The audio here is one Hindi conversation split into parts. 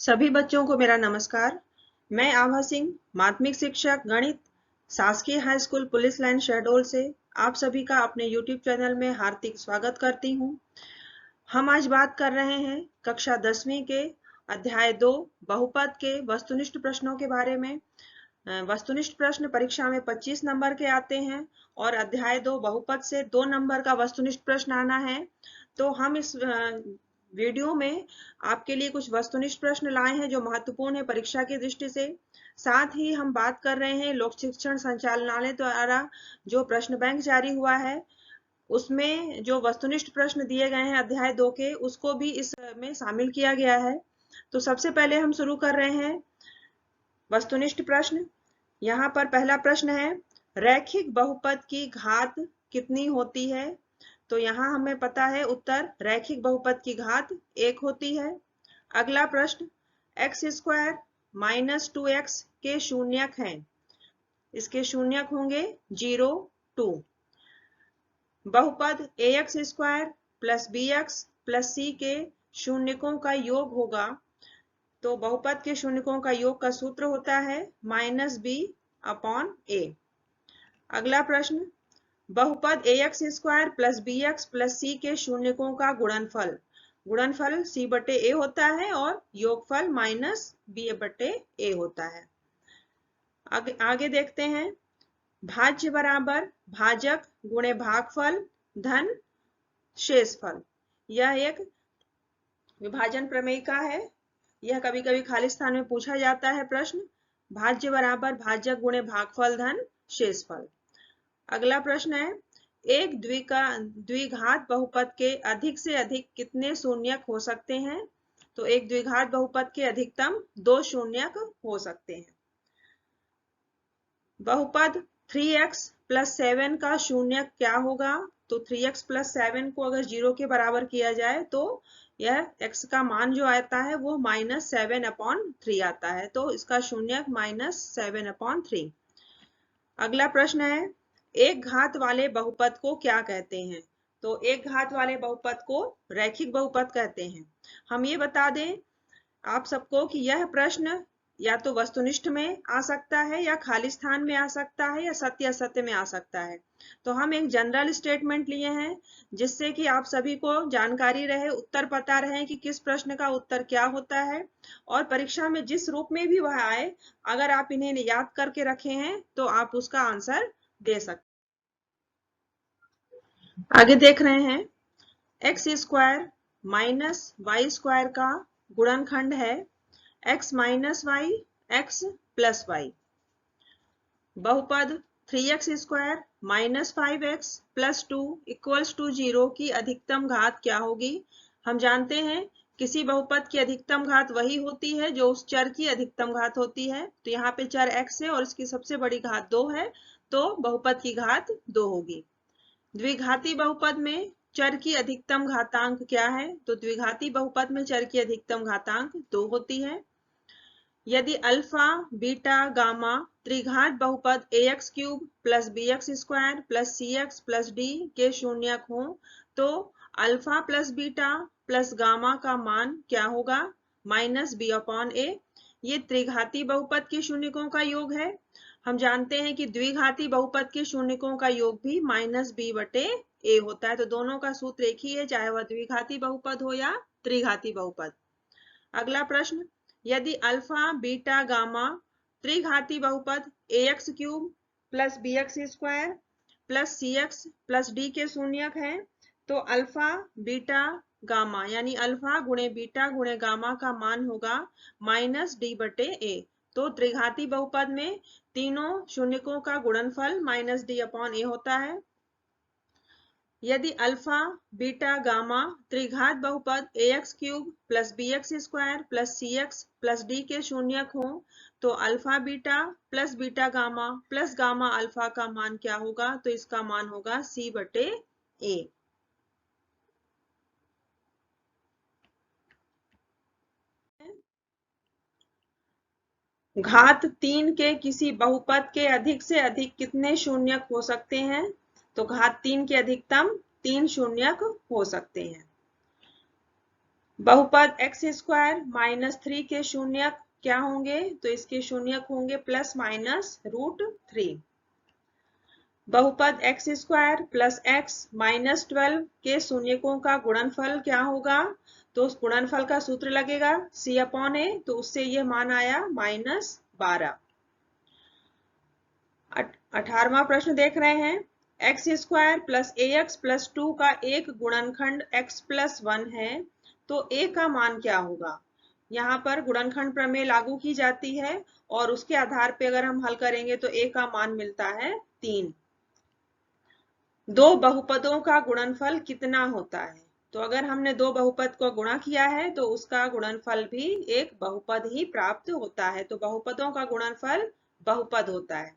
सभी बच्चों को मेरा नमस्कार। मैं आभा सिंह, माध्यमिक शिक्षक गणित, शासकीय high school police line Shahdol से आप सभी का अपने YouTube चैनल में हार्दिक स्वागत करती हूँ। हम आज बात कर रहे हैं कक्षा 10वीं के अध्याय 2 बहुपद के वस्तुनिष्ठ प्रश्नों के बारे में। वस्तुनिष्ठ प्रश्न परीक्षा में 25 नंबर के आते हैं और अध्याय 2 बहुपद से 2 नंबर का वस्तुनिष्ठ प्रश्न आना है। तो हम इस वीडियो में आपके लिए कुछ वस्तुनिष्ठ प्रश्न लाए हैं जो महत्वपूर्ण है परीक्षा की दृष्टि से। साथ ही हम बात कर रहे हैं लोक शिक्षण संचालनालय द्वारा जो प्रश्न बैंक जारी हुआ है उसमें जो वस्तुनिष्ठ प्रश्न दिए गए हैं अध्याय 2 के उसको भी इसमें शामिल किया गया है। तो सबसे पहले हम शुरू कर रहे हैं वस्तुनिष्ठ प्रश्न। यहाँ पर पहला प्रश्न है, रैखिक बहुपद की घात कितनी होती है? तो यहाँ हमें पता है उत्तर रैखिक बहुपद की घात 1 होती है। अगला प्रश्न, एक्स स्क्वायर माइनस 2x के शून्यक हैं। इसके शून्यक होंगे 0, 2। बहुपद ax square plus bx plus c के शून्यकों का योग होगा। तो बहुपद के शून्यकों का योग का सूत्र होता है -b/a। अगला प्रश्न, बहुपद ax square plus bx plus c के शून्यकों का गुणनफल। गुणनफल c/a होता है और योगफल -b/a होता है। आगे देखते हैं, भाज्य बराबर भाजक गुणे भागफल धन शेषफल। यह एक विभाजन प्रमेय का है। यह कभी कभी खाली स्थान में पूछा जाता है प्रश्न। भाज्य बराबर भाजक गुणे भागफल धन शेषफल। अगला प्रश्न है, एक द्विघात बहुपद के अधिक से अधिक कितने शून्यक हो सकते हैं? तो एक द्विघात बहुपद के अधिकतम 2 शून्यक हो सकते हैं। बहुपद 3x प्लस 7 का शून्यक क्या होगा? तो 3x प्लस 7 को अगर 0 के बराबर किया जाए तो यह x का मान जो आता है वो -7/3 आता है। तो इसका शून्यक -7/3। अगला प्रश्न है, एक घात वाले बहुपद को क्या कहते हैं? तो एक घात वाले बहुपद को रैखिक बहुपद कहते हैं। हम ये बता दें आप सबको कि यह प्रश्न या तो वस्तुनिष्ठ में आ सकता है या खाली स्थान में आ सकता है या सत्य असत्य में आ सकता है। तो हम एक जनरल स्टेटमेंट लिए हैं जिससे कि आप सभी को जानकारी रहे, उत्तर पता रहे कि किस प्रश्न का उत्तर क्या होता है और परीक्षा में जिस रूप में भी वह आए अगर आप इन्हें याद करके रखे हैं तो आप उसका आंसर दे सकते। आगे देख रहे हैं, x square minus y square का गुणनखंड है x minus y x plus y. बहुपद 3x square minus 5x plus 2 equals to 0 की अधिकतम घात क्या होगी? हम जानते हैं किसी बहुपद की अधिकतम घात वही होती है जो उस चर की अधिकतम घात होती है। तो यहाँ पे चर x है और इसकी सबसे बड़ी घात 2 है तो बहुपद की घात 2 होगी। द्विघाती बहुपद में चर की अधिकतम घातांक क्या है? तो द्विघाती बहुपद में चर की अधिकतम घातांक 2 होती है। यदि अल्फा बीटा गामा त्रिघात बहुपद ax cube plus bx square plus cx plus d के शून्यक हों तो alpha plus beta plus gamma का मान क्या होगा? -b/a। ये त्रिघाती बहुपद के शून्यकों का योग है। हम जानते हैं कि द्विघाती बहुपद के शून्यकों का योग भी -b/a होता है। तो दोनों का सूत्र एक ही है, चाहे वह द्विघाती बहुपद हो या त्रिघाती बहुपद। अगला प्रश्न, यदि अल्फा बीटा गामा त्रिघाती बहुपद ax cube plus bx square plus cx plus d के शून्यक है तो अल्फा बीटा गामा यानी अल्फा गुणे बीटा गुणे गामा का मान होगा -d/a। तो त्रिघाती बहुपद में तीनों शून्यकों का गुणनफल -d/a होता है। यदि अल्फा बीटा गामा त्रिघात बहुपद ax cube plus bx square plus cx plus d के शून्यक हो तो alpha beta plus beta gamma plus gamma alpha का मान क्या होगा? तो इसका मान होगा c/a। घात 3 के किसी बहुपद के अधिक से अधिक कितने शून्यक हो सकते हैं? तो घात 3 के अधिकतम 3 शून्यक हो सकते हैं। बहुपद एक्स स्क्वायर माइनस 3 के शून्यक क्या होंगे? तो इसके शून्यक होंगे प्लस माइनस √3। बहुपद x square plus x minus 12 के शून्यकों का गुणनफल क्या होगा? तो उस गुणनफल का सूत्र लगेगा C/A, तो उससे यह मान आया -12। 18वां प्रश्न देख रहे हैं। X square plus AX plus 2 का एक गुणनखंड x प्लस 1 है, तो a का मान क्या होगा? यहाँ पर गुणनखंड प्रमेय लागू की जाती है और उसके आधार पे अगर हम हल करेंगे तो a का मान मिलता है 3। दो बहुपदों का गुणनफल कितना होता है? तो अगर हमने दो बहुपद को गुणा किया है तो उसका गुणनफल भी एक बहुपद ही प्राप्त होता है। तो बहुपदों का गुणनफल बहुपद होता है।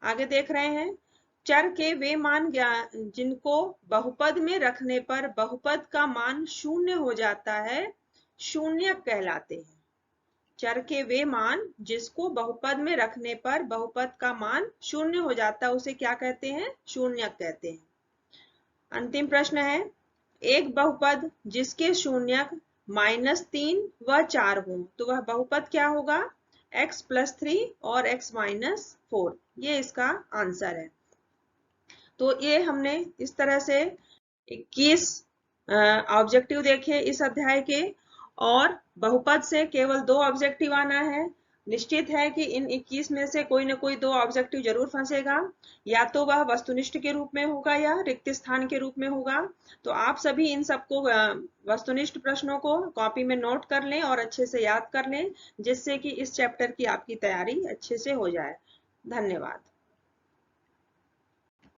आगे देख रहे हैं, चर के वे मान जिनको बहुपद में रखने पर बहुपद का मान शून्य हो जाता है, शून्यक कहलाते हैं। चर के वे मान जिसको बहुपद में रखने पर बहुपद का मान शून्य हो जाता है, उसे क्या कहते हैं? शून्यक कहते हैं। अंतिम प्रश्न है, एक बहुपद जिसके शून्यक -3 व 4 हो, तो वह बहुपद क्या होगा? x प्लस 3 और x माइनस 4, ये इसका आंसर है। तो ये हमने इस तरह से 21 ऑब्जेक्टिव देखे इस अध्याय के, और बहुपद से केवल 2 ऑब्जेक्टिव आना है। निश्चित है कि इन 21 में से कोई ना कोई 2 ऑब्जेक्टिव जरूर फंसेगा, या तो वह वस्तुनिष्ठ के रूप में होगा या रिक्त स्थान के रूप में होगा। तो आप सभी इन सबको वस्तुनिष्ठ प्रश्नों को कॉपी में नोट कर लें और अच्छे से याद कर लें, जिससे कि इस चैप्टर की आपकी तैयारी अच्छे से हो जाए। धन्यवाद।